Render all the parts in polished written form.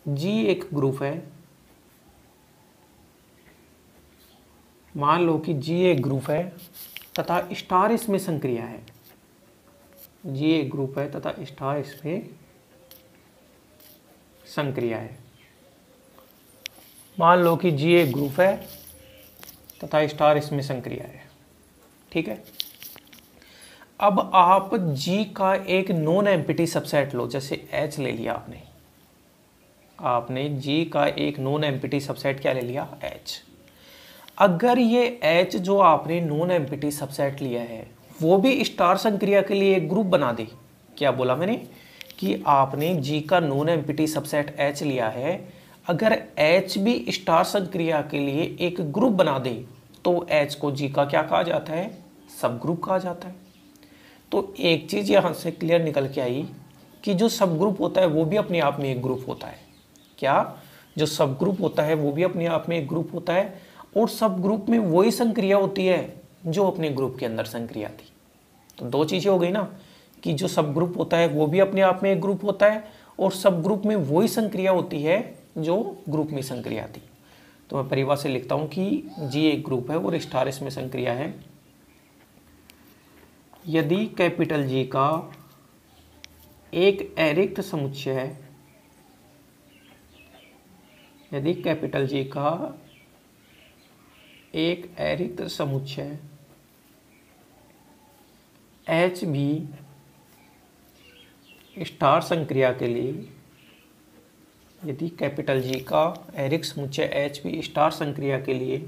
जी एक ग्रुप है, मान लो कि जी एक ग्रुप है तथा स्टार इसमें संक्रिया है। जी एक ग्रुप है तथा स्टार इसमें संक्रिया है। मान लो कि जी एक ग्रुप है तथा स्टार इसमें संक्रिया है। ठीक है, अब आप जी का एक नॉन एम्प्टी सबसेट लो, जैसे एच ले लिया आपने जी का एक नॉन एम्प्टी सबसेट क्या ले लिया, एच। अगर ये एच जो आपने नॉन एम्प्टी सबसेट लिया है वो भी स्टार संक्रिया के लिए एक ग्रुप बना दे। क्या बोला मैंने कि आपने जी का नॉन एम्प्टी सबसेट एच लिया है, अगर एच भी स्टार संक्रिया के लिए एक ग्रुप बना दे तो एच को जी का क्या कहा जाता है, सब ग्रुप कहा जाता है। तो एक चीज यहां से क्लियर निकल के आई कि जो सब ग्रुप होता है वो भी अपने आप में एक ग्रुप होता है। क्या, जो सब ग्रुप होता है वो भी अपने आप में एक ग्रुप होता है, और सब ग्रुप में वही संक्रिया होती है जो अपने ग्रुप के अंदर संक्रिया थी। तो दो चीजें हो गई ना, कि जो सब ग्रुप होता है वो भी अपने आप में एक ग्रुप होता है, और सब ग्रुप में वही संक्रिया होती है जो ग्रुप में संक्रिया थी। तो मैं परिभाषा से लिखता हूं कि जी एक ग्रुप है और स्टार इसमें संक्रिया है। यदि कैपिटल जी का एक अरिक्त समुच्चय है, यदि कैपिटल जी का एक अरिक्त समुच्चय एच भी स्टार संक्रिया के लिए, यदि कैपिटल जी का अरिक्त समुच्चय एच भी स्टार संक्रिया के लिए,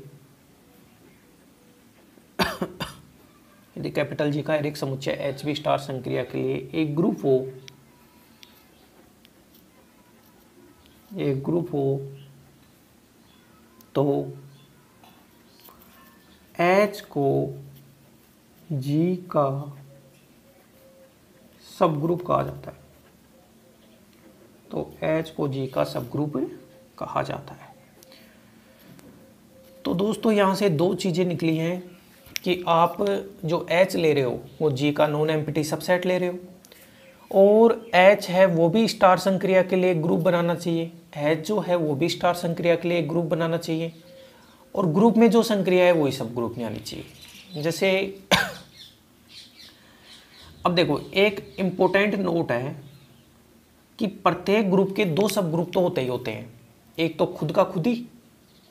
यदि कैपिटल जी का अरिक्त समुच्चय एच भी स्टार संक्रिया के लिए एक ग्रुप हो, एक ग्रुप हो, तो एच को जी का सब ग्रुप कहा जाता है। तो एच को जी का सब ग्रुप कहा जाता है। तो दोस्तों यहाँ से दो चीज़ें निकली हैं कि आप जो एच ले रहे हो वो जी का नॉन एम्प्टी सबसेट ले रहे हो, और एच है वो भी स्टार संक्रिया के लिए ग्रुप बनाना चाहिए, एच जो है वो भी स्टार संक्रिया के लिए ग्रुप बनाना चाहिए, और ग्रुप में जो संक्रिया है वही सब ग्रुप में आनी चाहिए। जैसे अब देखो, एक इम्पोर्टेंट नोट है कि प्रत्येक ग्रुप के दो सब ग्रुप तो होते ही होते हैं, एक तो खुद का खुद ही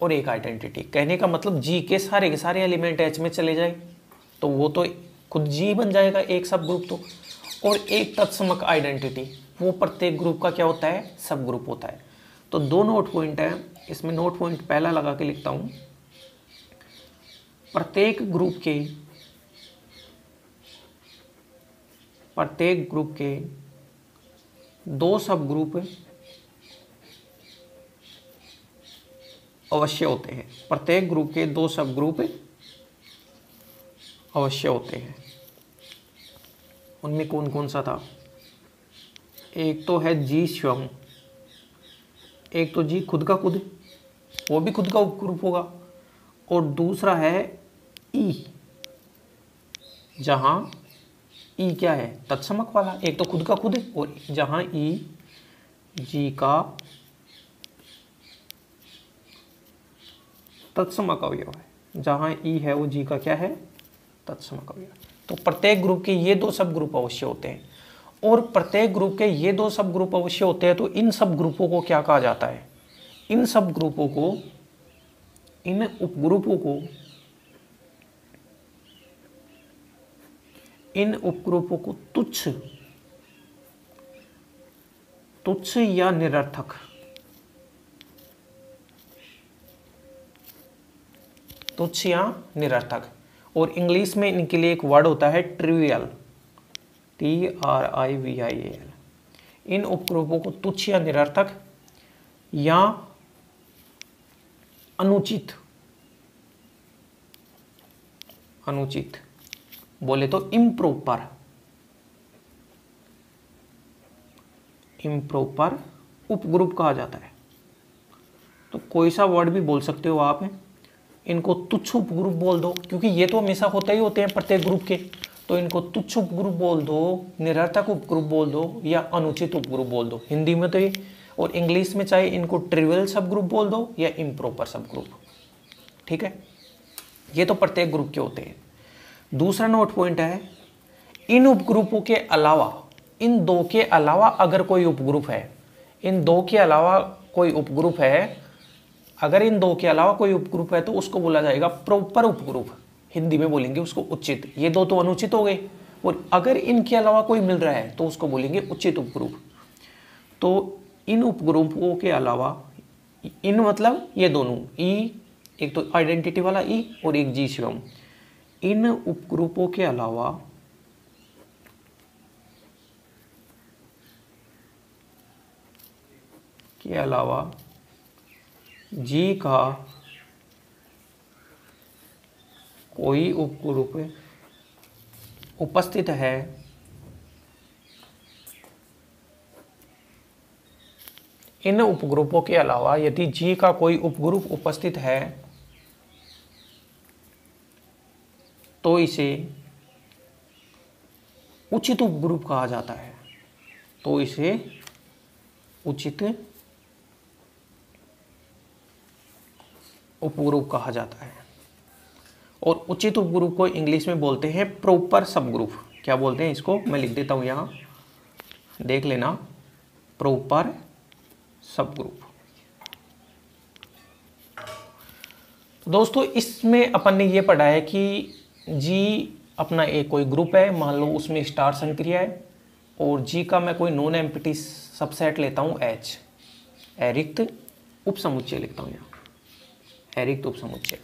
और एक आइडेंटिटी। कहने का मतलब जी के सारे एलिमेंट एच में चले जाए तो वो तो खुद जी बन जाएगा एक सब ग्रुप तो, और एक तत्समक आइडेंटिटी वो प्रत्येक ग्रुप का क्या होता है, सब ग्रुप होता है। तो दो नोट पॉइंट है इसमें। नोट पॉइंट पहला लगा के लिखता हूं, प्रत्येक ग्रुप के दो सब ग्रुप अवश्य होते हैं। प्रत्येक ग्रुप के दो सब ग्रुप अवश्य होते हैं। उनमें कौन कौन सा था, एक तो है जी स्वयं, एक तो जी खुद का खुद, वो भी खुद का उपग्रुप होगा, और दूसरा है ई, जहां ई क्या है, तत्समक वाला। एक तो खुद का खुद और जहां ई जी का तत्समक अवयव है, जहां ई है वो जी का क्या है, तत्समक अवयव। तो प्रत्येक ग्रुप के ये दो सब ग्रुप अवश्य होते हैं, और प्रत्येक ग्रुप के ये दो सब ग्रुप अवश्य होते हैं। तो इन सब ग्रुपों को क्या कहा जाता है, इन सब ग्रुपों को, इन उपग्रुपों को, इन उपग्रुपों को तुच्छ या निरर्थक, तुच्छ या निरर्थक, और इंग्लिश में इनके लिए एक वर्ड होता है ट्रिवियल, TRIVIAL। इन उपग्रुपों को तुच्छ या निरर्थक या अनुचित बोले तो इम्प्रॉपर उपग्रुप कहा जाता है। तो कोई सा वर्ड भी बोल सकते हो आप, इनको तुच्छ उपग्रुप बोल दो, क्योंकि ये तो हमेशा होते ही होते हैं प्रत्येक ग्रुप के। तो इनको तुच्छ उपग्रुप बोल दो, निरर्थक उपग्रुप बोल दो, या अनुचित उपग्रुप बोल दो। हिंदी में तो ये और इंग्लिश में चाहे इनको ट्रिवियल सब ग्रुप बोल दो या इम्प्रॉपर सब ग्रुप, ठीक है। ये तो प्रत्येक ग्रुप के होते हैं। दूसरा नोट पॉइंट है, इन उपग्रुपों के अलावा, इन दो के अलावा अगर कोई उपग्रुप है, इन दो के अलावा कोई उपग्रुप है, अगर इन दो के अलावा कोई उपग्रुप है तो उसको बोला जाएगा प्रॉपर उपग्रुप, हिंदी में बोलेंगे उसको उचित। ये दो तो अनुचित हो गए, और अगर इनके अलावा कोई मिल रहा है तो उसको बोलेंगे उचित उपग्रुप। तो इन उपग्रुपों के अलावा, इन मतलब ये दोनों ई, एक तो आइडेंटिटी वाला ई और एक जी शिवम, इन उपग्रुपों के अलावा जी का कोई उपग्रुप उपस्थित है इन उपग्रुपों के अलावा यदि जी का कोई उपग्रुप उपस्थित है तो इसे उचित उपग्रुप कहा जाता है, तो इसे उचित उपग्रुप कहा जाता है। और उचित उपग्रुप को इंग्लिश में बोलते हैं प्रॉपर सब ग्रुप। क्या बोलते हैं इसको, मैं लिख देता हूं यहां, देख लेना, प्रॉपर सब ग्रुप। दोस्तों इसमें अपन ने ये पढ़ा है कि जी अपना एक कोई ग्रुप है, मान लो उसमें स्टार संक्रिया है, और जी का मैं कोई नॉन एम्प्टी सबसेट लेता हूं एच, अरिक्त उपसमुच्चय लिखता हूं यहाँ, अरिक्त उपसमुच्चय।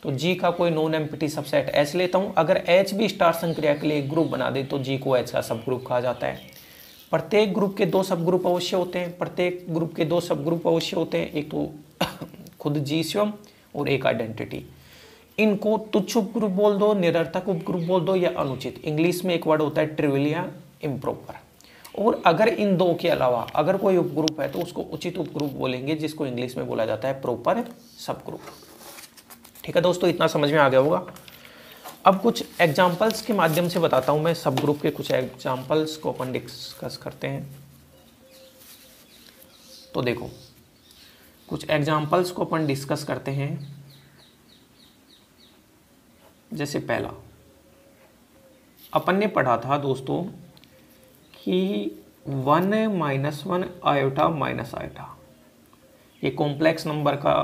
तो जी का कोई नॉन एम्प्टी सबसेट एच लेता हूं, अगर एच भी स्टार संक्रिया के लिए ग्रुप बना दे तो जी को एच का सब ग्रुप कहा जाता है। प्रत्येक ग्रुप के दो सब ग्रुप अवश्य होते हैं, प्रत्येक ग्रुप के दो सब ग्रुप अवश्य होते हैं, एक तो खुद जी स्वयं और एक आइडेंटिटी। इनको तुच्छ उपग्रुप बोल दो, निरर्थक उपग्रुप बोल दो या अनुचित। इंग्लिश में एक वर्ड होता है ट्रिवियल या इम्प्रॉपर। और अगर इन दो के अलावा अगर कोई उपग्रुप है तो उसको उचित उपग्रुप बोलेंगे, जिसको इंग्लिश में बोला जाता है प्रॉपर सब ग्रुप। ठीक है दोस्तों, इतना समझ में आ गया होगा। अब कुछ एग्जाम्पल्स के माध्यम से बताता हूं मैं, सब ग्रुप के कुछ एग्जाम्पल्स को अपन डिस्कस करते हैं। तो देखो कुछ एग्जाम्पल्स को अपन डिस्कस करते हैं। जैसे पहला अपन ने पढ़ा था दोस्तों कि 1 - 1 आयोटा माइनस आयोटा, ये कॉम्प्लेक्स नंबर का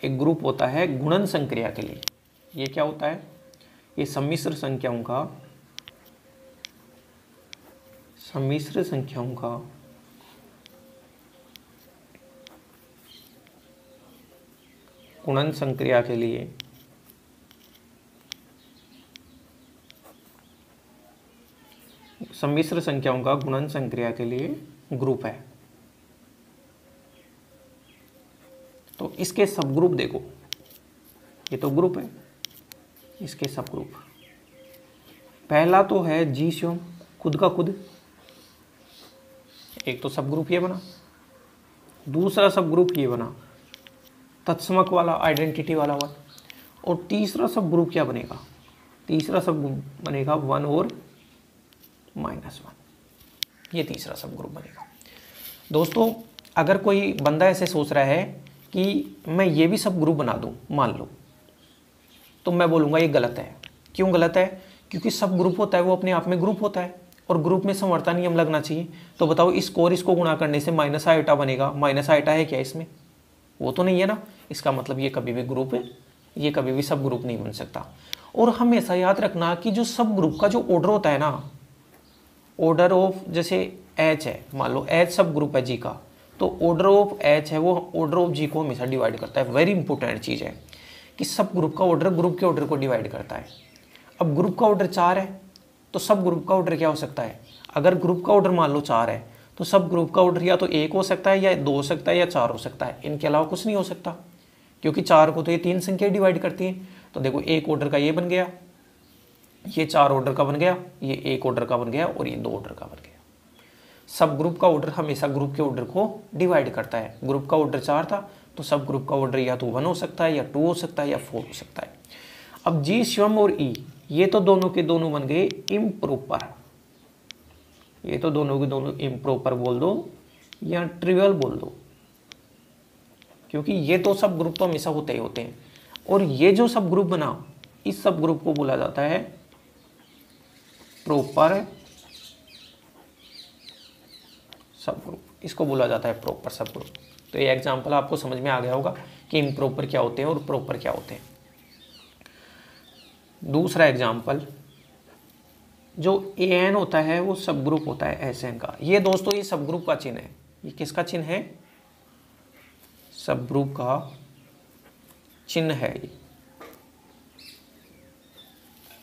एक ग्रुप होता है गुणन संक्रिया के लिए। ये क्या होता है, ये सम्मिश्र संख्याओं का गुणन संक्रिया के लिए सम्मिश्र संख्याओं का गुणन संक्रिया के लिए ग्रुप है। तो इसके सब ग्रुप देखो, ये तो ग्रुप है, इसके सब ग्रुप, पहला तो है जी स्वयं, खुद का खुद, एक तो सब ग्रुप ये बना। दूसरा सब ग्रुप ये बना, तत्समक वाला, आइडेंटिटी वाला वन। और तीसरा सब ग्रुप क्या बनेगा, तीसरा सब ग्रुप बनेगा 1 और -1, ये तीसरा सब ग्रुप बनेगा। दोस्तों अगर कोई बंदा ऐसे सोच रहा है कि मैं ये भी सब ग्रुप बना दूं, मान लो, तो मैं बोलूँगा ये गलत है। क्यों गलत है, क्योंकि सब ग्रुप होता है वो अपने आप में ग्रुप होता है, और ग्रुप में समवर्ता नियम लगना चाहिए। तो बताओ इसको और इसको गुणा करने से माइनस आयोटा बनेगा, माइनस आयोटा है क्या इसमें, वो तो नहीं है ना। इसका मतलब ये कभी भी ग्रुप है, ये कभी भी सब ग्रुप नहीं बन सकता। और हमेशा याद रखना कि जो सब ग्रुप का जो ऑर्डर होता है ना, ऑर्डर ऑफ, जैसे एच है, मान लो एच सब ग्रुप है जी का, तो ऑर्डर ऑफ एच है वो ऑर्डर ऑफ जी को हमेशा डिवाइड करता है। वेरी इंपॉर्टेंट चीज़ है कि सब ग्रुप का ऑर्डर ग्रुप के ऑर्डर को डिवाइड करता है। अब ग्रुप का ऑर्डर 4 है तो सब ग्रुप का ऑर्डर क्या हो सकता है, अगर ग्रुप का ऑर्डर मान लो 4 है तो सब ग्रुप का ऑर्डर या तो 1 हो सकता है, या 2 हो सकता है, या 4 हो सकता है। इनके अलावा कुछ नहीं हो सकता, क्योंकि 4 को तो ये 3 संख्या डिवाइड करती है। तो देखो एक ऑर्डर का ये बन गया, ये 4 ऑर्डर का बन गया, ये 1 ऑर्डर का बन गया, और ये 2 ऑर्डर का बन गया। सब ग्रुप का ऑर्डर हमेशा ग्रुप के ऑर्डर को डिवाइड करता है। ग्रुप का ऑर्डर 4 था तो सब ग्रुप का ऑर्डर या तो 1 हो सकता है, या 2 हो सकता है, या 4 हो सकता है। अब जी स्वयं और ई, ये तो दोनों के दोनों बन गए इम्प्रॉपर, ये तो दोनों के दोनों इम्प्रॉपर बोल दो या ट्रिवियल बोल दो, क्योंकि ये तो सब ग्रुप तो हमेशा होते ही होते हैं। और ये जो सब ग्रुप बना, इस सब ग्रुप को बोला जाता है प्रॉपर सब ग्रुप, इसको बोला जाता है प्रॉपर सब ग्रुप। तो ये एग्जांपल आपको समझ में आ गया होगा कि इम्प्रॉपर क्या होते हैं और प्रॉपर क्या होते हैं। दूसरा एग्जांपल, जो एन होता है वो सब ग्रुप होता है एस एन का। ये दोस्तों ये सब ग्रुप का चिन्ह है। ये किसका चिन्ह है? सब ग्रुप का चिन्ह है ये,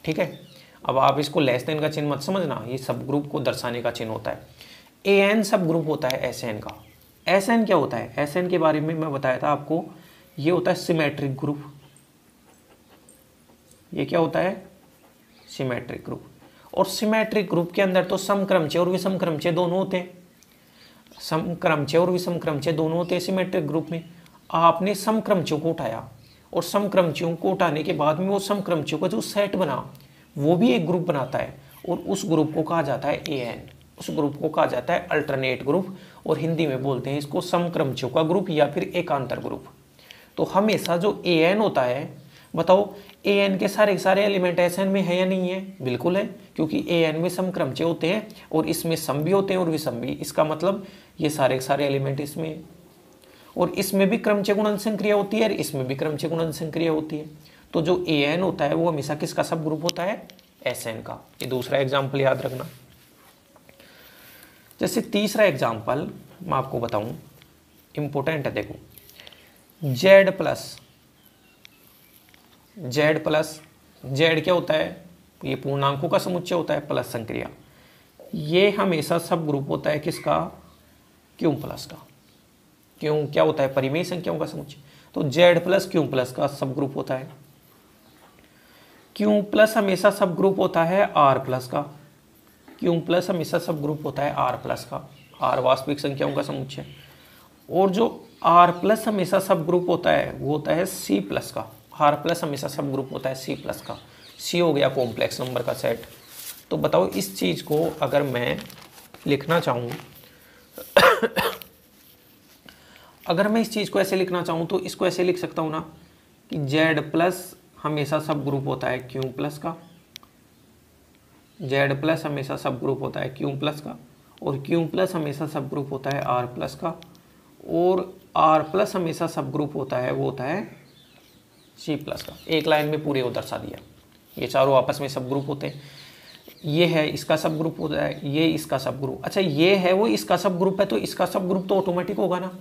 ठीक है। अब आप इसको लेस देन का चिन्ह मत समझना, ये सब ग्रुप को दर्शाने का चिन्ह होता है। ए एन सब ग्रुप होता है एस एन का। एस एन क्या होता है? एस एन के बारे में मैं बताया था आपको, ये होता है सिमेट्रिक ग्रुप। ये क्या होता है? Symmetric group. और सिमेट्रिक ग्रुप के अंदर तो समक्रमचय और विषमक्रमचय दोनों होते हैं। समक्रमचय और विषमक्रमचय दोनों होते हैं सिमेट्रिक ग्रुप में। आपने समक्रमचयों को उठाया और समक्रमचयों को उठाने के बाद में वो समक्रमचयों का जो सेट बना वो भी एक ग्रुप बनाता है, और उस ग्रुप को कहा जाता है ए एन। उस ग्रुप को कहा जाता है अल्टरनेट ग्रुप, और हिंदी में बोलते हैं इसको समक्रमचयों का ग्रुप या फिर एकांतर ग्रुप। तो हमेशा जो ए एन होता है, बताओ ए एन के सारे एलिमेंट एस एन में है या नहीं है? बिल्कुल है, क्योंकि ए एन में समक्रमचय होते हैं और इसमें सम भी होते हैं और विषम भी। इसका मतलब ये सारे एलिमेंट इसमें, और इसमें भी क्रमचय गुणन संक्रिया होती है और इसमें भी क्रमचय गुणन संक्रिया होती है। तो जो ए एन होता है वो हमेशा किसका सब ग्रुप होता है? एस एन का। ये दूसरा एग्जाम्पल याद रखना। जैसे तीसरा एग्जाम्पल मैं आपको बताऊं, इंपॉर्टेंट है, देखो जेड प्लस जेड क्या होता है? ये पूर्णांकों का समुच्चय होता है प्लस संक्रिया। ये हमेशा सब ग्रुप होता है किसका? क्यू प्लस का। क्यों क्या होता है? परिमेय संख्याओं का समुच्चय। तो जेड प्लस क्यू प्लस का सब ग्रुप होता है। क्यू प्लस हमेशा सब ग्रुप होता है आर प्लस का। क्यू प्लस हमेशा सब ग्रुप होता है आर प्लस का। आर वास्तविक संख्याओं का समुच्चय। और जो आर प्लस हमेशा सब ग्रुप होता है वो होता है सी प्लस का। आर प्लस हमेशा सब ग्रुप होता है सी प्लस का। सी हो गया कॉम्प्लेक्स नंबर का सेट। तो बताओ इस चीज़ को अगर मैं लिखना चाहूँ अगर मैं इस चीज़ को ऐसे लिखना चाहूँ तो इसको ऐसे लिख सकता हूँ ना कि जेड प्लस हमेशा सब ग्रुप होता है क्यू प्लस का। जेड प्लस हमेशा सब ग्रुप होता है क्यू प्लस का, और क्यू प्लस हमेशा सब ग्रुप होता है आर प्लस का, और आर प्लस हमेशा सब ग्रुप होता है वो होता है सी प्लस का। एक लाइन में पूरे को दर्शा दिया। ये चारों आपस में सब ग्रुप होते हैं। ये है इसका सब ग्रुप होता है, ये इसका सब ग्रुप। अच्छा ये है वो इसका सब ग्रुप है, तो इसका सब ग्रुप तो ऑटोमेटिक होगा ना।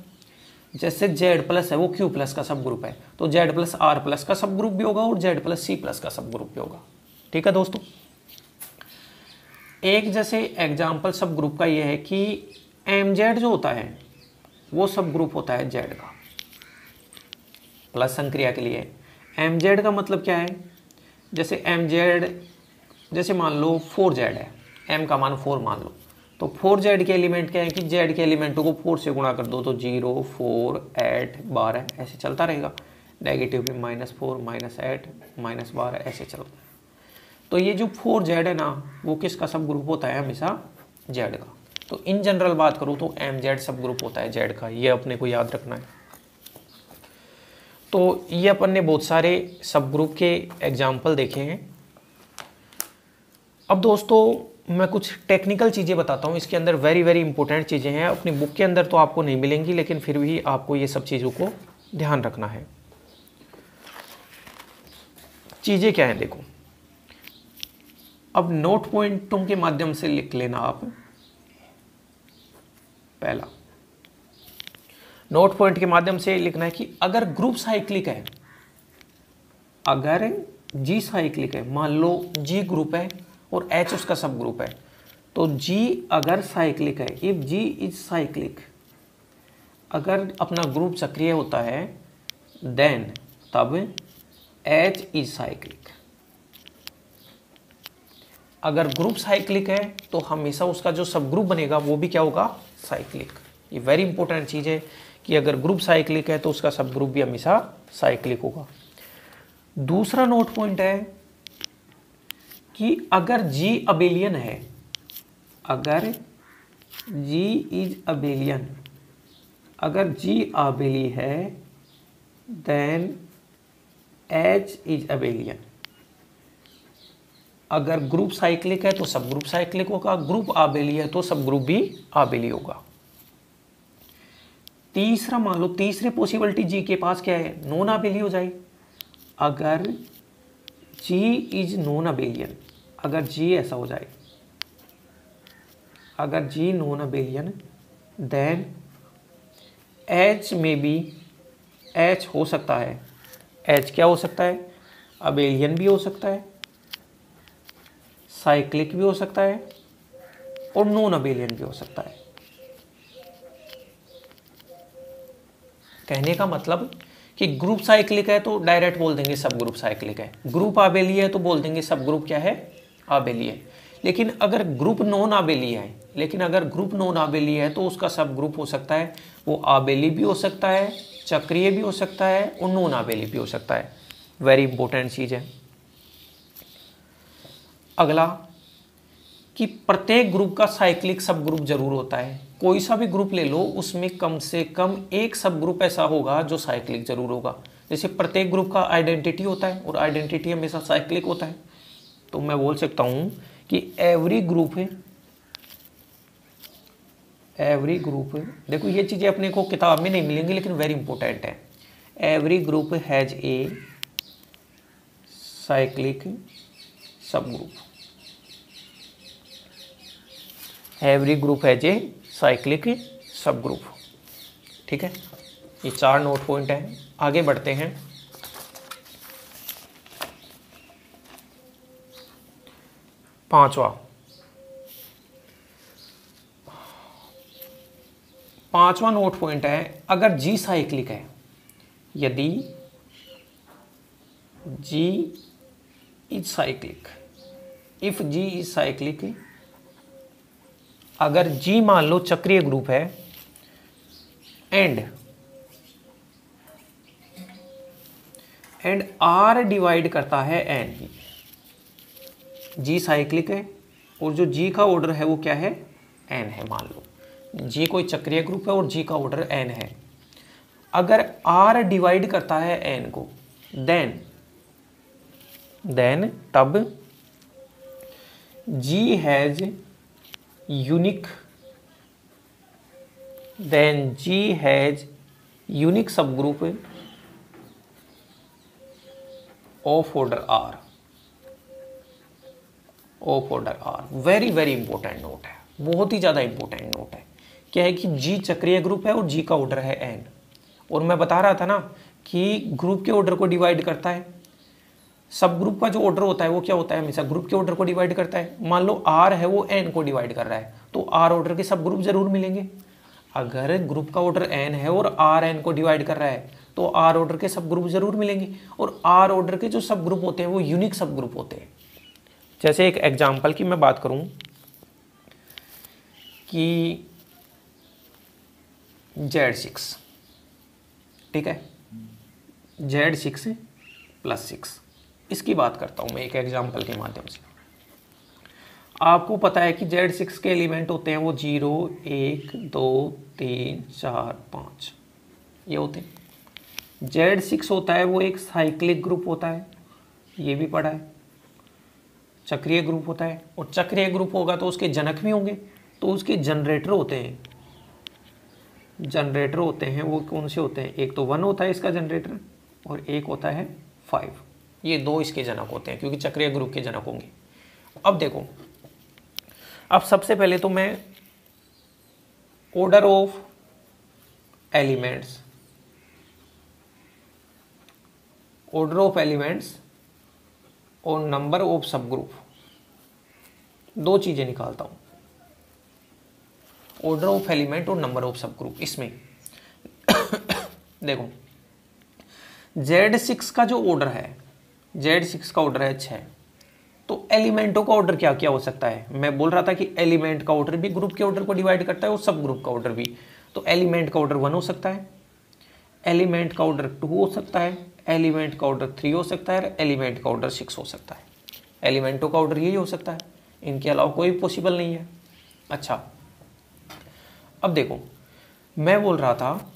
जैसे जेड प्लस है वो क्यू प्लस का सब ग्रुप है, तो जेड प्लस आर प्लस का सब ग्रुप भी होगा और जेड प्लस सी प्लस का सब ग्रुप भी होगा। ठीक है दोस्तों। एक जैसे एग्जाम्पल सब ग्रुप का ये है कि एम जेड जो होता है वो सब ग्रुप होता है जेड का। प्लस संक्रिया के लिए एम जेड का मतलब क्या है? जैसे एम जेड, जैसे मान लो 4z है, m का मान 4 मान लो, तो 4z के एलिमेंट क्या है कि z के एलिमेंटों को 4 से गुणा कर दो तो 0, 4, 8, 12 ऐसे चलता रहेगा। नेगेटिव में -4, -8, -12 ऐसे चलता है। तो ये जो 4z है ना वो किसका सब ग्रुप होता है? हमेशा z का। तो इन जनरल बात करूँ तो mz सब ग्रुप होता है z का। ये अपने को याद रखना है। तो ये अपन ने बहुत सारे सब ग्रुप के एग्जाम्पल देखे हैं। अब दोस्तों मैं कुछ टेक्निकल चीज़ें बताता हूँ। इसके अंदर वेरी इंपॉर्टेंट चीज़ें हैं। अपनी बुक के अंदर तो आपको नहीं मिलेंगी, लेकिन फिर भी आपको ये सब चीज़ों को ध्यान रखना है। चीज़ें क्या हैं देखो, अब नोट पॉइंटों के माध्यम से लिख लेना आप। पहला नोट पॉइंट के माध्यम से लिखना है कि अगर ग्रुप साइक्लिक है, अगर जी साइक्लिक है, मान लो जी ग्रुप है और H उसका सब ग्रुप है, तो G अगर साइक्लिक है, इफ G इज साइक्लिक, अगर अपना ग्रुप सक्रिय होता है देन तब H इज साइक्लिक। अगर ग्रुप साइक्लिक है तो हमेशा उसका जो सब ग्रुप बनेगा वो भी क्या होगा? साइक्लिक। ये वेरी इंपॉर्टेंट चीज़ है कि अगर ग्रुप साइक्लिक है तो उसका सब ग्रुप भी हमेशा साइक्लिक होगा। दूसरा नोट पॉइंट है कि अगर G अबेलियन है, अगर G इज अबेलियन, अगर G अबेली है देन H इज अबेलियन। अगर ग्रुप साइक्लिक है तो सब ग्रुप साइक्लिक होगा, ग्रुप आबेली है तो सब ग्रुप भी आबेली होगा। तीसरा मान लो, तीसरी पॉसिबिलिटी जी के पास क्या है, नॉन आबेली हो जाए। अगर जी इज नॉन अबेलियन, अगर जी ऐसा हो जाए, अगर जी नॉन अबेलियन देन एच में भी, एच हो सकता है, एच क्या हो सकता है, अबेलियन भी हो सकता है, साइक्लिक भी हो सकता है और नॉन अबेलियन भी हो सकता है। कहने का मतलब कि ग्रुप साइक्लिक है तो डायरेक्ट बोल देंगे सब ग्रुप साइक्लिक है, ग्रुप आबेली है तो बोल देंगे सब ग्रुप क्या है, आबेली है। लेकिन अगर ग्रुप नॉन आबेली है, लेकिन अगर ग्रुप नॉन आबेली है तो उसका सब ग्रुप हो सकता है, वो आबेली भी हो सकता है, चक्रीय भी हो सकता है और नॉन आबेली भी हो सकता है। वेरी इंपॉर्टेंट चीज़ है। अगला कि प्रत्येक ग्रुप का साइक्लिक सब ग्रुप जरूर होता है। कोई सा भी ग्रुप ले लो, उसमें कम से कम एक सब ग्रुप ऐसा होगा जो साइक्लिक जरूर होगा। जैसे प्रत्येक ग्रुप का आइडेंटिटी होता है और आइडेंटिटी हमेशा साइक्लिक होता है, तो मैं बोल सकता हूं कि एवरी ग्रुप है, एवरी ग्रुप, देखो ये चीज़ें अपने को किताब में नहीं मिलेंगी लेकिन वेरी इंपॉर्टेंट है। Every group has a cyclic subgroup, every group has a cyclic subgroup. ठीक है, ये 4 नोट पॉइंट है। आगे बढ़ते हैं। पांचवा नोट पॉइंट है, अगर जी साइक्लिक है, यदि G is cyclic, if G is cyclic, अगर जी मान लो चक्रीय ग्रुप है एंड आर डिवाइड करता है एन, जी साइक्लिक है और जो जी का ऑर्डर है वो क्या है, एन है। मान लो जी कोई चक्रीय ग्रुप है और जी का ऑर्डर एन है, अगर आर डिवाइड करता है एन को, देन तब G has unique, then G has unique subgroup of order R, of order R. Very very important note है, बहुत ही ज्यादा इंपॉर्टेंट नोट है। क्या है कि जी चक्रीय ग्रुप है और जी का ऑर्डर है एन, और मैं बता रहा था ना कि ग्रुप के ऑर्डर को डिवाइड करता है, सब ग्रुप का जो ऑर्डर होता है वो क्या होता है, हमेशा ग्रुप के ऑर्डर को डिवाइड करता है। मान लो आर है वो एन को डिवाइड कर रहा है तो आर ऑर्डर के सब ग्रुप जरूर मिलेंगे। अगर ग्रुप का ऑर्डर एन है और आर एन को डिवाइड कर रहा है तो आर ऑर्डर के सब ग्रुप जरूर मिलेंगे, और आर ऑर्डर के जो सब ग्रुप होते हैं वो यूनिक सब ग्रुप होते हैं। जैसे एक एग्जांपल की मैं बात करूं कि Z6, ठीक है, Z6 + 6, इसकी बात करता हूं मैं एक एग्जांपल के माध्यम से। आपको पता है कि Z6 के एलिमेंट होते हैं वो 0, 1, 2, 3, 4, 5 ये होते हैं। Z6 होता है वो एक साइक्लिक ग्रुप होता है, ये भी पढ़ा है, चक्रीय ग्रुप होता है, और चक्रीय ग्रुप होगा तो उसके जनक भी होंगे, तो उसके जनरेटर होते हैं, जनरेटर होते हैं वो कौन से होते हैं, एक तो 1 होता है इसका जनरेटर और एक होता है 5, ये 2 इसके जनक होते हैं क्योंकि चक्रीय ग्रुप के जनक होंगे। अब देखो, अब सबसे पहले तो मैं order of elements, order of elements और नंबर ऑफ सब ग्रुप, 2 चीजें निकालता हूं, ऑर्डर ऑफ एलिमेंट और नंबर ऑफ सब ग्रुप। इसमें देखो Z6 का जो ऑर्डर है, Z6 का ऑर्डर है 6, तो एलिमेंटों का ऑर्डर क्या क्या हो सकता है, मैं बोल रहा था कि एलिमेंट का ऑर्डर भी ग्रुप के ऑर्डर को डिवाइड करता है और सब ग्रुप का ऑर्डर भी, तो एलिमेंट का ऑर्डर 1 हो सकता है, एलिमेंट का ऑर्डर 2 हो सकता है, एलिमेंट का ऑर्डर 3 हो सकता है, एलिमेंट का ऑर्डर 6 हो सकता है। एलिमेंटों का ऑर्डर यही हो सकता है, इनके अलावा कोई पॉसिबल नहीं है। अच्छा, अब देखो मैं बोल रहा था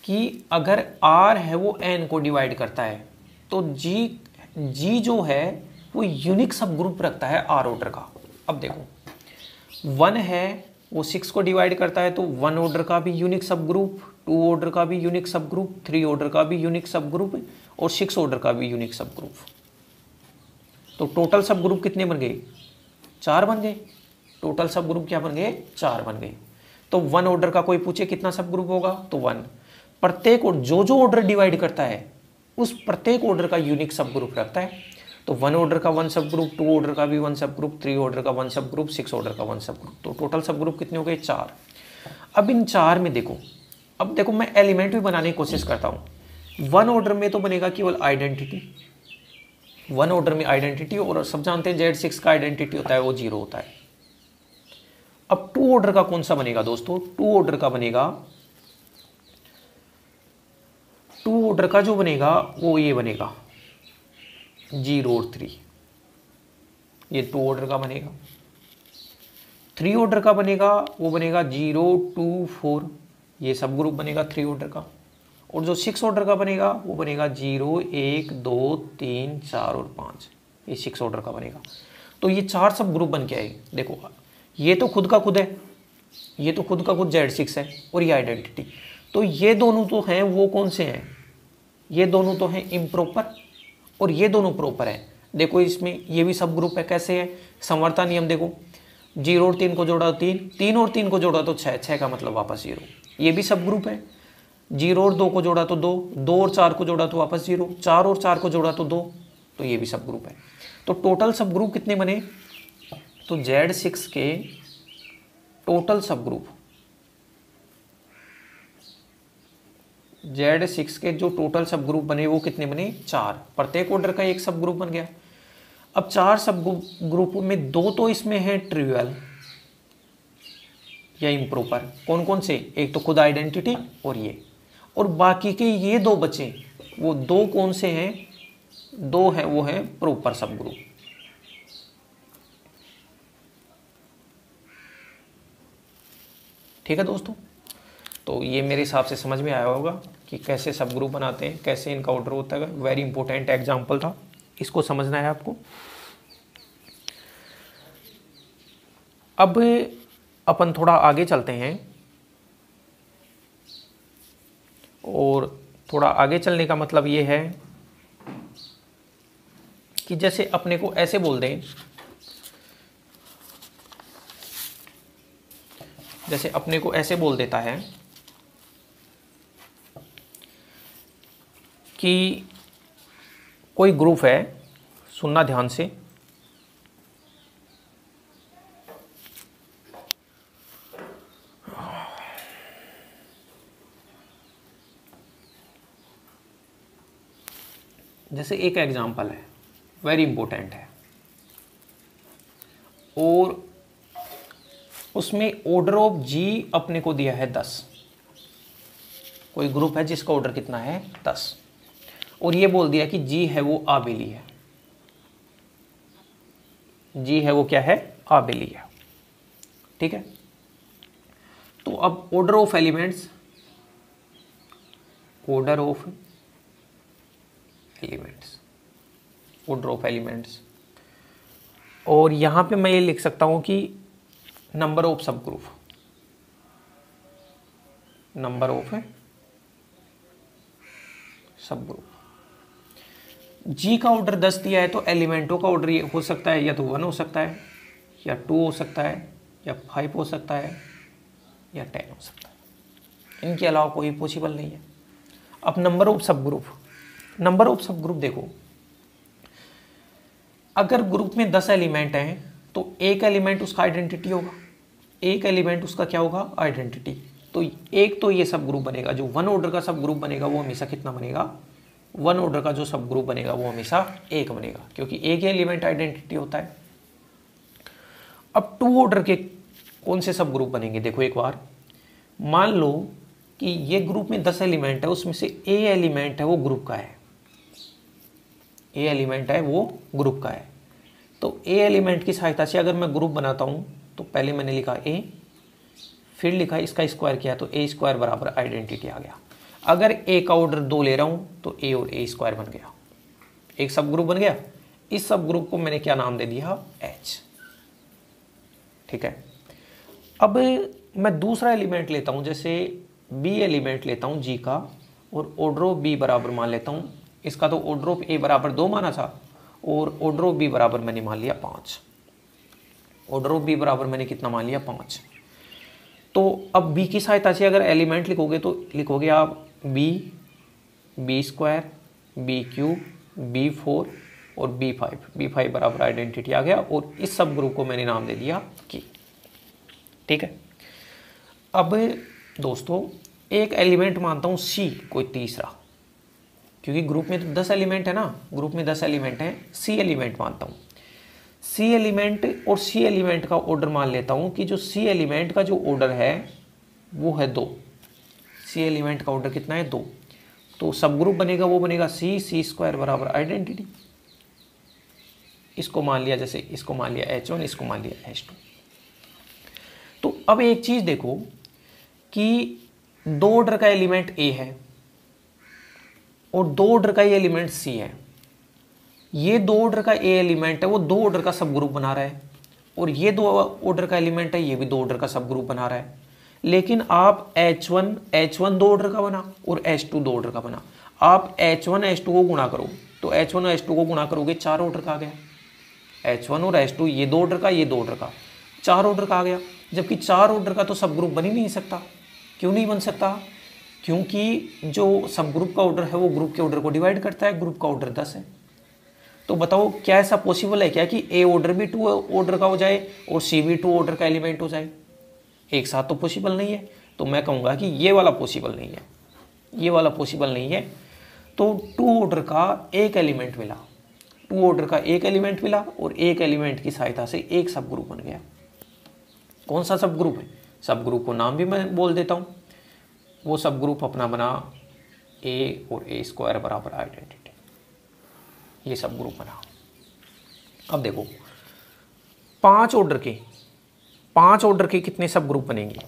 कि अगर R है वो N को डिवाइड करता है तो G जो है वो यूनिक सब ग्रुप रखता है R ऑर्डर का। अब देखो 1 है वो 6 को डिवाइड करता है तो 1 ऑर्डर का भी यूनिक सब ग्रुप, 2 ऑर्डर का भी यूनिक सब ग्रुप, 3 ऑर्डर का भी यूनिक सब ग्रुप और 6 ऑर्डर का भी यूनिक सब ग्रुप। तो टोटल सब ग्रुप कितने बन गए? 4 बन गए। टोटल सब ग्रुप क्या बन गए? 4 बन गए। तो 1 ऑर्डर का कोई पूछे कितना सब ग्रुप होगा तो 1। प्रत्येक जो ऑर्डर डिवाइड करता है उस प्रत्येक ऑर्डर का यूनिक सब ग्रुप रखता है। तो 1 ऑर्डर का 1 सब ग्रुप, 2 ऑर्डर का भी 1 सब ग्रुप, 3 ऑर्डर का 1 सब ग्रुप, 6 ऑर्डर का 1 सब ग्रुप। तो टोटल सब ग्रुप कितने हो गए? 4। अब इन 4 में देखो, अब देखो मैं एलिमेंट भी बनाने की कोशिश करता हूँ। 1 ऑर्डर में तो बनेगा केवल आइडेंटिटी, 1 ऑर्डर में आइडेंटिटी, और सब जानते हैं Z6 का आइडेंटिटी होता है वो 0 होता है। अब 2 ऑर्डर का कौन सा बनेगा दोस्तों? 2 ऑर्डर का बनेगा, 2 ऑर्डर का जो बनेगा वो ये बनेगा 0 और 3, ये 2 ऑर्डर का बनेगा। 3 ऑर्डर का बनेगा वो बनेगा 0, 2, 4, ये सब ग्रुप बनेगा 3 ऑर्डर का। और जो 6 ऑर्डर का बनेगा वो बनेगा 0, 1, 2, 3, 4 और 5, ये 6 ऑर्डर का बनेगा। तो ये 4 सब ग्रुप बन के आए। देखो ये तो खुद का खुद है, ये तो खुद का खुद Z6 है और ये आइडेंटिटी। तो ये दोनों तो हैं, वो कौन से हैं? ये दोनों तो हैं इम्प्रॉपर और ये दोनों प्रॉपर है। देखो इसमें ये भी सब ग्रुप है। कैसे है? समवर्ता नियम देखो, 0 और 3 को जोड़ा तो 3, 3 और 3 को जोड़ा तो 6, 6 का मतलब वापस 0। ये भी सब ग्रुप है। 0 और 2 को जोड़ा तो 2, 2 और 4 को जोड़ा तो वापस 0, 4 और 4 को जोड़ा तो 2, तो ये भी सब ग्रुप है। तो टोटल सब ग्रुप कितने बने? तो Z6 के टोटल सब ग्रुप, Z6 के जो टोटल सब ग्रुप बने वो कितने बने? 4। प्रत्येक ऑर्डर का एक सब ग्रुप बन गया। अब 4 सब ग्रुप में 2 तो इसमें है ट्रिवियल या इम्प्रॉपर। कौन कौन से? एक तो खुद आइडेंटिटी और ये, और बाकी के ये 2 बचे, वो 2 कौन से हैं? 2 हैं वो है प्रॉपर सब ग्रुप। ठीक है दोस्तों, तो ये मेरे हिसाब से समझ में आया होगा कि कैसे सब ग्रुप बनाते हैं, कैसे इनका ऑर्डर होता है। वेरी इंपॉर्टेंट एग्जाम्पल था, इसको समझना है आपको। अब अपन थोड़ा आगे चलते हैं, और थोड़ा आगे चलने का मतलब ये है कि जैसे अपने को ऐसे बोल दें, जैसे अपने को ऐसे बोल देता है कि कोई ग्रुप है, सुनना ध्यान से, जैसे एक एग्जांपल है, वेरी इंपॉर्टेंट है, और उसमें ऑर्डर ऑफ G अपने को दिया है 10। कोई ग्रुप है जिसका ऑर्डर कितना है? 10, और ये बोल दिया कि G है वो आबेली है। G है वो क्या है? आबेली है। ठीक है, तो अब order of elements, order of elements, order of elements, और यहां पे मैं ये लिख सकता हूं कि नंबर ऑफ सब ग्रुप, नंबर ऑफ सब ग्रुप। जी का ऑर्डर 10 दिया है तो एलिमेंटों का ऑर्डर ये हो सकता है या तो 1 हो सकता है, या 2 हो सकता है, या 5 हो सकता है, या 10 हो सकता है। इनके अलावा कोई पॉसिबल नहीं है। अब नंबर ऑफ सब ग्रुप, नंबर ऑफ सब ग्रुप देखो, अगर ग्रुप में 10 एलिमेंट हैं तो एक एलिमेंट उसका आइडेंटिटी होगा, एक एलिमेंट उसका क्या होगा? आइडेंटिटी। तो एक तो ये सब ग्रुप बनेगा, जो 1 ऑर्डर का सब ग्रुप बनेगा वो हमेशा कितना बनेगा? 1 ऑर्डर का जो सब ग्रुप बनेगा वो हमेशा 1 बनेगा, क्योंकि एक ही एलिमेंट आइडेंटिटी होता है। अब 2 ऑर्डर के कौन से सब ग्रुप बनेंगे? देखो एक बार, मान लो कि ये ग्रुप में 10 एलिमेंट है, उसमें से ए एलिमेंट है वो ग्रुप का है, ए एलिमेंट है वो ग्रुप का है। तो ए एलिमेंट की सहायता से अगर मैं ग्रुप बनाता हूं तो पहले मैंने लिखा ए, फिर लिखा इसका स्क्वायर किया तो ए स्क्वायर बराबर आइडेंटिटी आ गया। अगर ए का ऑर्डर 2 ले रहा हूँ तो ए और ए स्क्वायर बन गया, एक सब ग्रुप बन गया। इस सब ग्रुप को मैंने क्या नाम दे दिया, एच। ठीक है, अब मैं दूसरा एलिमेंट लेता हूँ, जैसे बी एलिमेंट लेता हूँ जी का, और ऑर्डर ऑफ बी बराबर मान लेता हूँ, इसका तो ऑर्डर ऑफ ए बराबर 2 माना था और ऑर्डर ऑफ बी बराबर मैंने मान लिया 5। ऑर्डर ऑफ बी बराबर मैंने कितना मान लिया, 5। तो अब बी की सहायता से अगर एलिमेंट लिखोगे तो लिखोगे आप B square, B cube, B4 और B5 बराबर आइडेंटिटी आ गया, और इस सब ग्रुप को मैंने नाम दे दिया की। ठीक है, अब दोस्तों एक एलिमेंट मानता हूँ C, कोई तीसरा, क्योंकि ग्रुप में तो 10 एलिमेंट है ना, ग्रुप में 10 एलिमेंट हैं, C एलिमेंट मानता हूँ। C एलिमेंट और C एलिमेंट का ऑर्डर मान लेता हूँ कि जो C एलिमेंट का जो ऑर्डर है वो है 2। C एलिमेंट का ऑर्डर कितना है, 2। तो सब ग्रुप बनेगा वो बनेगा C स्क्वायर बराबर आइडेंटिटी। इसको मान लिया, जैसे इसको मान लिया H1, इसको मान लिया H2। तो अब एक चीज देखो कि 2 ऑर्डर का एलिमेंट A है और 2 ऑर्डर का ये एलिमेंट C है। ये 2 ऑर्डर का A एलिमेंट है, वो 2 ऑर्डर का सब ग्रुप बना रहा है, और ये 2 ऑर्डर का एलिमेंट है, ये भी 2 ऑर्डर का सब ग्रुप बना रहा है। लेकिन आप H1 2 ऑर्डर का बना और H2 2 ऑर्डर का बना। आप H1 H2 को गुणा करो तो H1 और H2 को गुणा करोगे 4 ऑर्डर का आ गया। H1 और H2 ये 2 ऑर्डर का, ये 2 ऑर्डर का, 4 ऑर्डर का आ गया। जबकि 4 ऑर्डर का तो सब ग्रुप बन ही नहीं सकता। क्यों नहीं बन सकता? क्योंकि जो सब ग्रुप का ऑर्डर है वो ग्रुप के ऑर्डर को डिवाइड करता है। ग्रुप का ऑर्डर 10 है। तो बताओ क्या ऐसा पॉसिबल है क्या कि ए ऑर्डर भी 2 ऑर्डर का हो जाए और सी भी 2 ऑर्डर का एलिमेंट हो जाए? एक साथ तो पॉसिबल नहीं है। तो मैं कहूँगा कि ये वाला पॉसिबल नहीं है, ये वाला पॉसिबल नहीं है। तो 2 ऑर्डर का एक एलिमेंट मिला, 2 ऑर्डर का एक एलिमेंट मिला और एक एलिमेंट की सहायता से एक सब ग्रुप बन गया। कौन सा सब ग्रुप है? सब ग्रुप को नाम भी मैं बोल देता हूँ। वो सब ग्रुप अपना बना ए और ए स्क्वायर बराबर आइडेंटिटी, ये सब ग्रुप बना। अब देखो 5 ऑर्डर के कितने सब ग्रुप बनेंगे?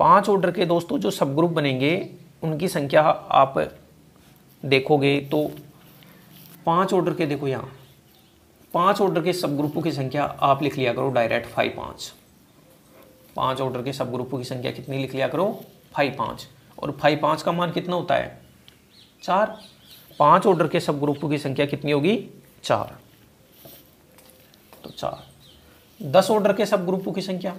5 ऑर्डर के दोस्तों जो सब ग्रुप बनेंगे उनकी संख्या आप देखोगे तो 5 ऑर्डर के, देखो यहाँ 5 ऑर्डर के सब ग्रुपों की संख्या आप लिख लिया करो डायरेक्ट 5 5 ऑर्डर के सब ग्रुपों की संख्या कितनी लिख लिया करो? 5 और 5 का मान कितना होता है? 4। 5 ऑर्डर के सब ग्रुपों की संख्या कितनी होगी? 4। तो 4। 10 ऑर्डर के सब ग्रुपों की संख्या,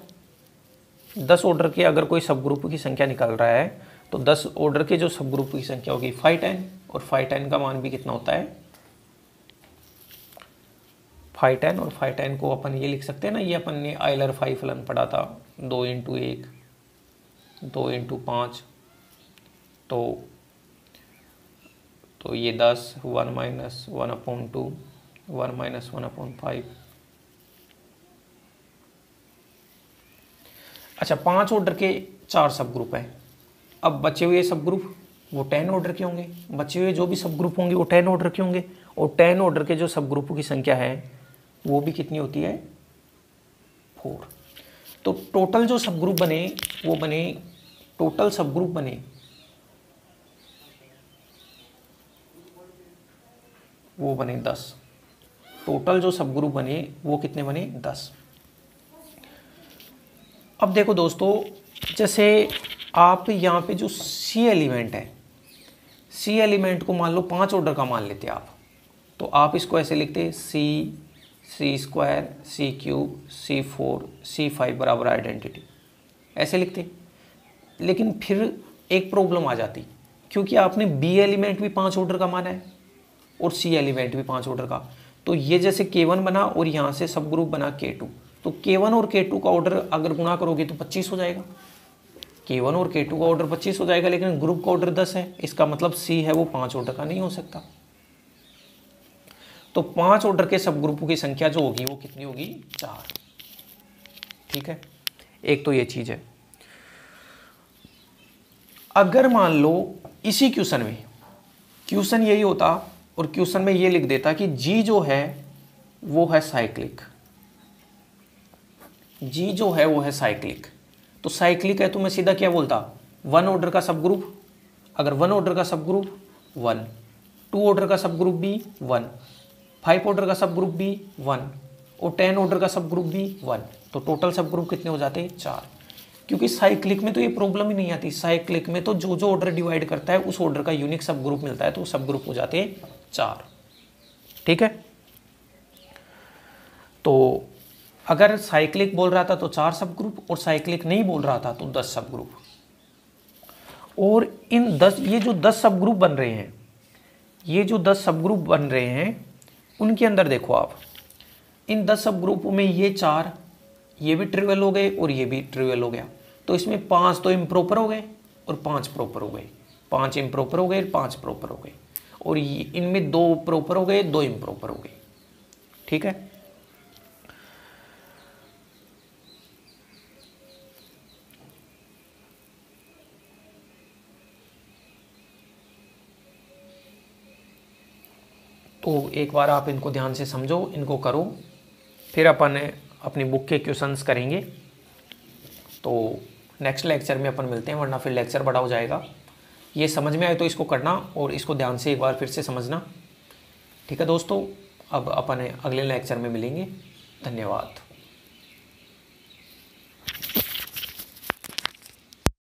10 ऑर्डर के अगर कोई सब ग्रुप की संख्या निकल रहा है तो 10 ऑर्डर के जो सब ग्रुप की संख्या होगी 510, और 510 का मान भी कितना होता है? 510। और 510 को अपन ये लिख सकते हैं ना, ये अपन ने आइलर 5 फलन पढ़ा था, 2 × 1 2 × 5, तो ये 10 1 - 1/2 1 - 1/5। अच्छा 5 ऑर्डर के 4 सब ग्रुप हैं। अब बचे हुए सब ग्रुप वो 10 ऑर्डर के होंगे। बचे हुए जो भी सब ग्रुप होंगे वो 10 ऑर्डर के होंगे, और 10 ऑर्डर के जो सब ग्रुपों की संख्या है वो भी कितनी होती है? 4। तो टोटल जो सब ग्रुप बने वो बने, टोटल सब ग्रुप बने वो बने 10। टोटल जो सब ग्रुप बने वो कितने बने? 10। अब देखो दोस्तों, जैसे आप यहाँ पे जो सी एलिमेंट है, सी एलिमेंट को मान लो 5 ऑर्डर का मान लेते आप, तो आप इसको ऐसे लिखते सी स्क्वायर, सी क्यूब, C4 C5 बराबर आइडेंटिटी, ऐसे लिखते। लेकिन फिर एक प्रॉब्लम आ जाती, क्योंकि आपने बी एलिमेंट भी 5 ऑर्डर का माना है और सी एलिमेंट भी 5 ऑर्डर का। तो ये जैसे K1 बना और यहाँ से सब ग्रुप बना K2, तो K1 और K2 का ऑर्डर अगर गुणा करोगे तो 25 हो जाएगा। K1 और K2 का ऑर्डर 25 हो जाएगा, लेकिन ग्रुप का ऑर्डर 10 है। इसका मतलब C है वो 5 ऑर्डर का नहीं हो सकता। तो 5 ऑर्डर के सब ग्रुपों की संख्या जो होगी वो कितनी होगी? 4। ठीक है, एक तो ये चीज है। अगर मान लो इसी क्वेश्चन में, क्वेश्चन यही होता और क्वेश्चन में ये लिख देता कि G जो है वो है साइक्लिक, G जो है वो है साइक्लिक, तो साइक्लिक है तो मैं सीधा क्या बोलता? 1 ऑर्डर का सब ग्रुप अगर 1 ऑर्डर का सब ग्रुप 1, 2 ऑर्डर का सब ग्रुप भी 1, 5 ऑर्डर का सब ग्रुप भी 1 और 10 ऑर्डर का सब ग्रुप भी 1, तो टोटल सब ग्रुप कितने हो जाते हैं 4। क्योंकि साइक्लिक में तो ये प्रॉब्लम ही नहीं आती, साइक्लिक में तो जो जो ऑर्डर डिवाइड करता है उस ऑर्डर का यूनिक सब ग्रुप मिलता है, तो सब ग्रुप हो जाते हैं 4। ठीक है, तो अगर साइक्लिक बोल रहा था तो 4 सब ग्रुप और साइक्लिक नहीं बोल रहा था तो 10 सब ग्रुप। और इन 10 ये जो 10 सब ग्रुप बन रहे हैं, ये जो 10 सब ग्रुप बन रहे हैं उनके अंदर देखो आप, इन 10 सब ग्रुपों में ये 4 ये भी ट्रिवियल हो गए और ये भी ट्रिवियल हो गया, तो इसमें 5 तो इम्प्रॉपर हो गए और 5 प्रॉपर हो गए, 5 इम्प्रॉपर हो गए 5 प्रॉपर हो गए, और इनमें 2 प्रॉपर हो गए 2 इम्प्रॉपर हो गए। ठीक है, तो एक बार आप इनको ध्यान से समझो, इनको करो, फिर अपन अपनी बुक के क्वेश्चंस करेंगे। तो नेक्स्ट लेक्चर में अपन मिलते हैं, वरना फिर लेक्चर बड़ा हो जाएगा। ये समझ में आए तो इसको करना और इसको ध्यान से एक बार फिर से समझना। ठीक है दोस्तों, अब अपन अगले लेक्चर में मिलेंगे। धन्यवाद।